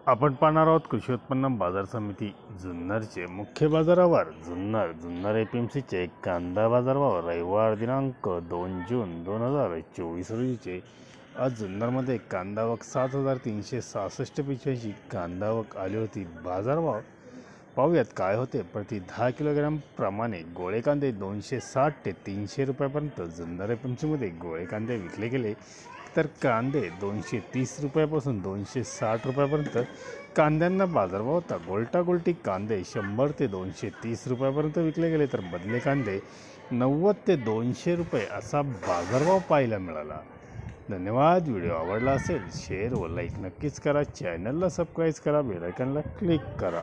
आपण पाहणार आहोत कृषी उत्पन्न बाजार समिती जुन्नरचे मुख्य बाजारावर जुन्नर एपीएमसीचे कांदा बाजारभाव रविवार दिनांक 2 जून 2024 रोजीचे। आज जुन्नरमध्ये कांदा आवक 7,366 पिशव्यांची कांदा आवक आली होती। बाजारभाव पाहूयात काय होते। प्रति 10 किलोग्राम प्रमाणे गोळे कांदे 260 ते 300 रुपयापर्यंत जुन्नर एपीएमसीमध्ये गोळे कांदे विकले गेले, तर कांदे 230 रुपयापासून 260 रुपयापर्यंत कांद्यांना बाजारभाव होता। गोल्टी कांदे 100 ते 230 रुपयापर्यंत विकले गेले, तर बदले कांदे 90 ते 200 रुपये असा बाजारभाव पाहायला मिळाला। धन्यवाद। व्हिडिओ आवडला असेल शेअर व लाईक नक्कीच करा। चॅनलला सबस्क्राईब करा, बेल आयकॉनला क्लिक करा।